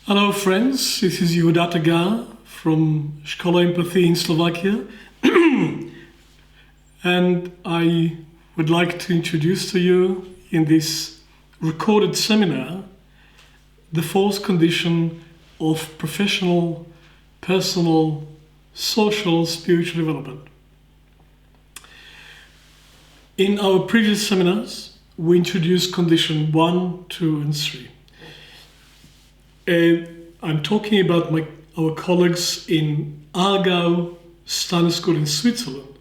Hello friends, this is Yehuda Tagar from Škola Empathy in Slovakia and I would like to introduce to you in this recorded seminar the fourth condition of professional, personal, social, spiritual development. In our previous seminars we introduced condition 1, 2 and 3. I'm talking about our colleagues in Aargau Steiner School in Switzerland.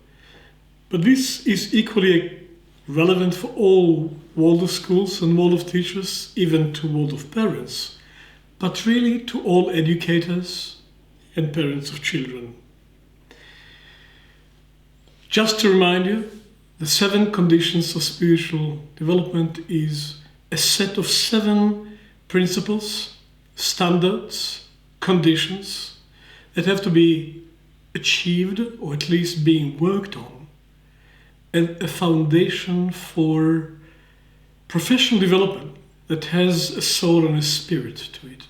But this is equally relevant for all Waldorf schools and Waldorf teachers, even to Waldorf parents, but really to all educators and parents of children. Just to remind you, the 7 conditions of spiritual development is a set of 7 principles, standards, conditions that have to be achieved or at least being worked on, and a foundation for professional development that has a soul and a spirit to it.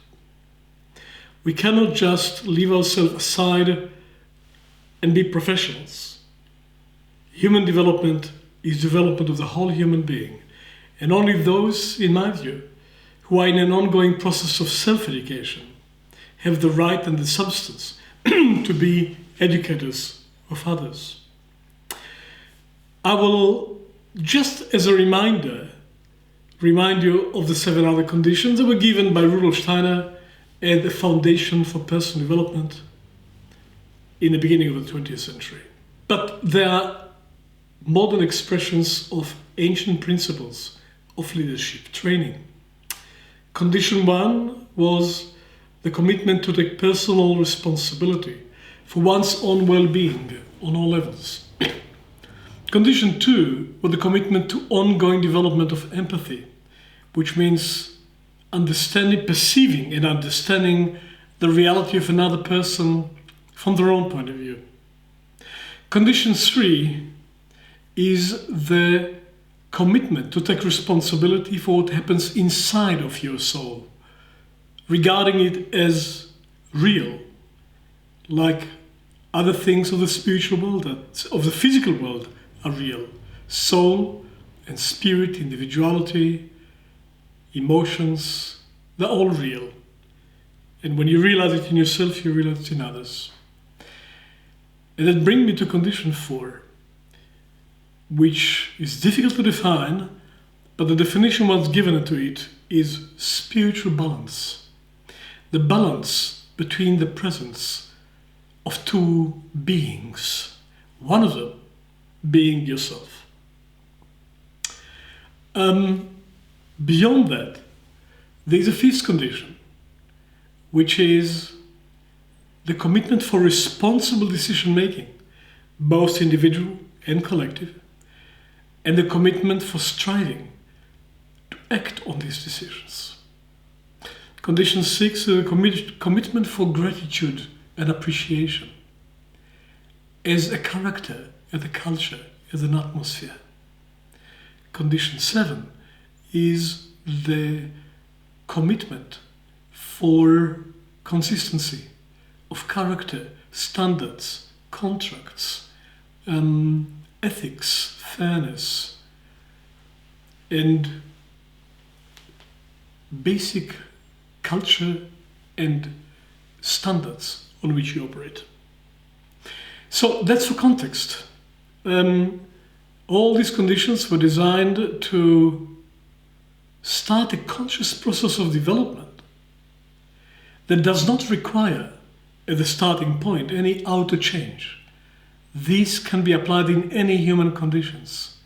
We cannot just leave ourselves aside and be professionals. Human development is development of the whole human being, and only those, in my view, who are in an ongoing process of self-education have the right and the substance to be educators of others. I will, just as a reminder, remind you of the 7 other conditions that were given by Rudolf Steiner as the foundation for personal development in the beginning of the 20th century. But they are modern expressions of ancient principles of leadership training. Condition 1 was the commitment to take personal responsibility for one's own well-being on all levels. Condition 2 was the commitment to ongoing development of empathy, which means perceiving and understanding the reality of another person from their own point of view. Condition 3 is the commitment to take responsibility for what happens inside of your soul, regarding it as real, like other things of the spiritual world, of the physical world are real. Soul and spirit, individuality, emotions, they're all real. And when you realize it in yourself, you realize it in others. And that brings me to condition 4, which is difficult to define, but the definition once given to it is spiritual balance. The balance between the presence of 2 beings, one of them being yourself. Beyond that, there is a 5th condition, which is the commitment for responsible decision making, both individual and collective, and the commitment for striving to act on these decisions. Condition 6 is a commitment for gratitude and appreciation as a character, as a culture, as an atmosphere. Condition 7 is the commitment for consistency of character, standards, contracts, ethics, fairness, and basic culture and standards on which you operate. So that's for context. All these conditions were designed to start a conscious process of development that does not require, at the starting point, any outer change. These can be applied in any human conditions.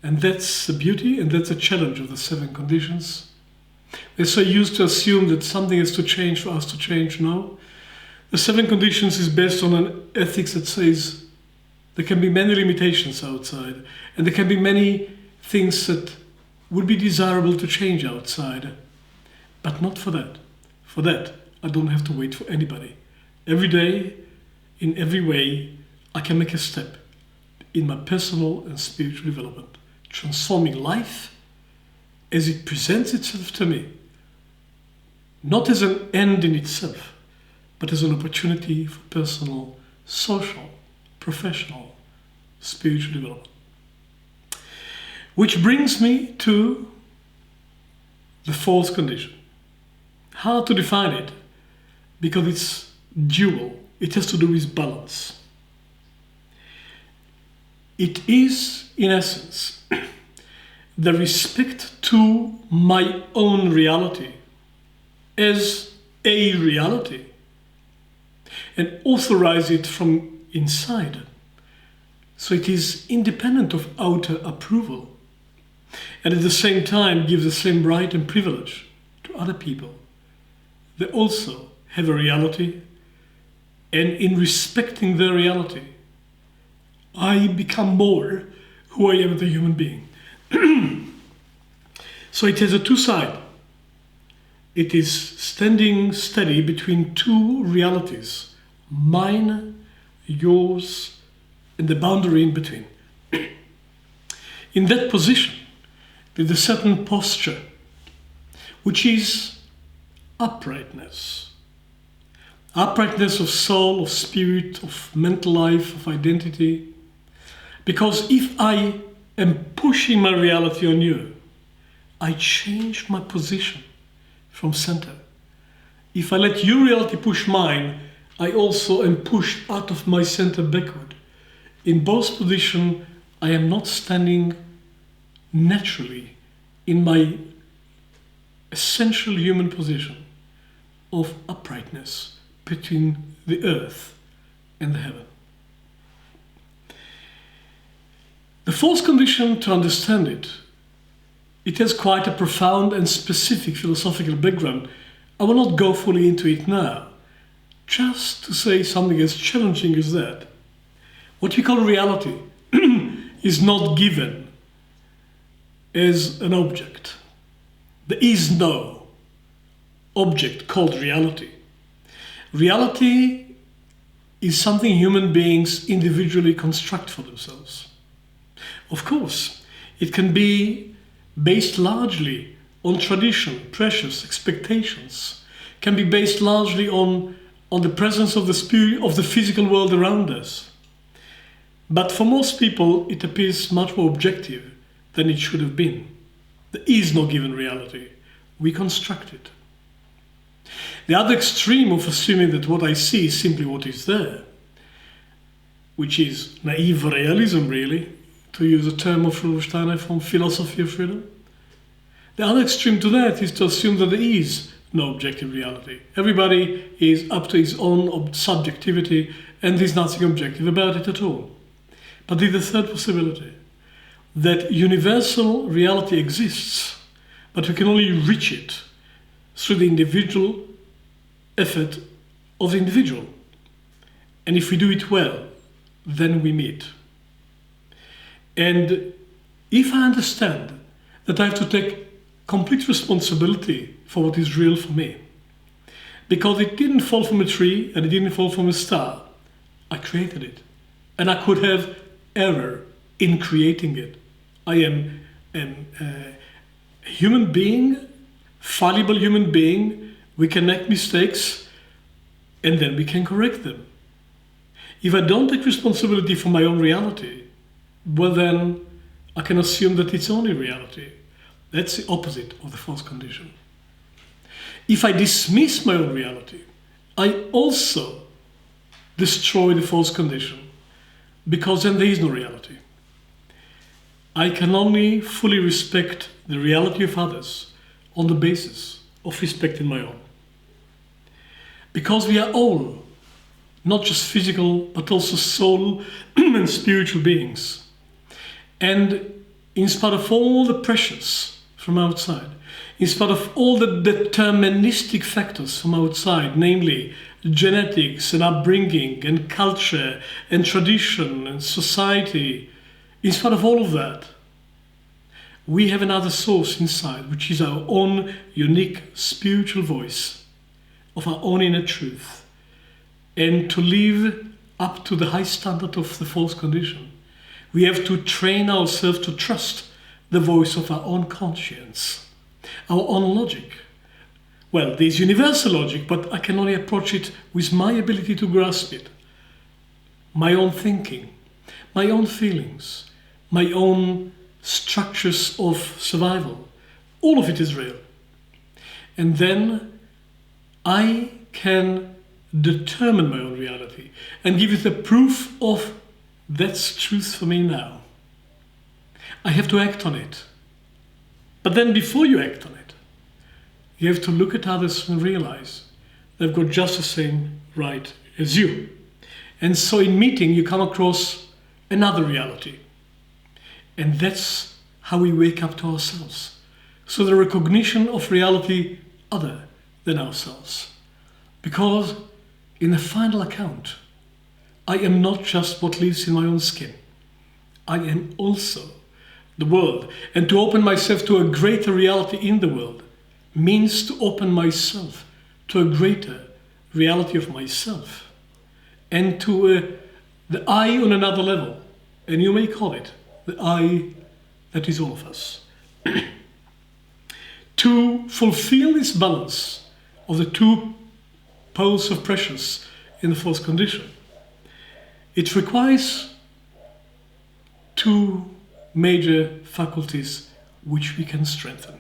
And that's the beauty and that's a challenge of the 7 conditions. We're so used to assume that something has to change for us to change. No. The 7 conditions is based on an ethics that says there can be many limitations outside, and there can be many things that would be desirable to change outside, but not for that. For that, I don't have to wait for anybody. Every day, in every way, I can make a step in my personal and spiritual development, transforming life as it presents itself to me not as an end in itself, but as an opportunity for personal, social, professional, spiritual development. Which brings me to the fourth condition. Hard to define it because it's dual. It has to do with balance. It is, in essence, the respect to my own reality as a reality and authorize it from inside. So it is independent of outer approval and at the same time gives the same right and privilege to other people. They also have a reality, and in respecting their reality, I become more who I am as a human being. So it has a two side. It is standing steady between two realities, mine, yours, and the boundary in between. In that position, with a certain posture, which is uprightness. Uprightness of soul, of spirit, of mental life, of identity. Because if I am pushing my reality on you, I change my position from center. If I let your reality push mine, I also am pushed out of my center backward. In both positions, I am not standing naturally in my essential human position of uprightness between the earth and the heaven. The fourth condition, to understand it, it has quite a profound and specific philosophical background. I will not go fully into it now, just to say something as challenging as that. What we call reality is not given as an object. There is no object called reality. Reality is something human beings individually construct for themselves. Of course, it can be based largely on tradition, pressures, expectations, can be based largely on the presence of the spirit of the physical world around us. But for most people, it appears much more objective than it should have been. There is no given reality. We construct it. The other extreme of assuming that what I see is simply what is there, which is naive realism, really, to use a term of Rudolf Steiner from Philosophy of Freedom. The other extreme to that is to assume that there is no objective reality. Everybody is up to his own subjectivity and there's nothing objective about it at all. But there's a third possibility, that universal reality exists, but we can only reach it through the individual effort of the individual. And if we do it well, then we meet. And if I understand that I have to take complete responsibility for what is real for me, because it didn't fall from a tree and it didn't fall from a star, I created it. And I could have error in creating it. I am a human being, fallible human being. We can make mistakes and then we can correct them. If I don't take responsibility for my own reality, well then I can assume that it's only reality. That's the opposite of the fourth condition. If I dismiss my own reality, I also destroy the fourth condition, because then there is no reality. I can only fully respect the reality of others on the basis of respecting my own. Because we are all, not just physical, but also soul and spiritual beings. And in spite of all the pressures from outside, in spite of all the deterministic factors from outside, namely genetics and upbringing and culture and tradition and society, in spite of all of that, we have another source inside, which is our own unique spiritual voice of our own inner truth. And to live up to the high standard of the fourth condition, we have to train ourselves to trust the voice of our own conscience, our own logic, Well, there's universal logic, but I can only approach it with my ability to grasp it. My own thinking, my own feelings, my own structures of survival. All of it is real. And then I can determine my own reality and give it the proof of that's truth for me now. I have to act on it. But then before you act on it, you have to look at others and realize they've got just the same right as you. And so in meeting, you come across another reality. And that's how we wake up to ourselves. So the recognition of reality other than ourselves. Because in the final account, I am not just what lives in my own skin. I am also the world. And to open myself to a greater reality in the world means to open myself to a greater reality of myself. And to the I on another level. And you may call it the I that is all of us. To fulfill this balance of the two poles of pressures in the fourth condition, it requires two major faculties which we can strengthen.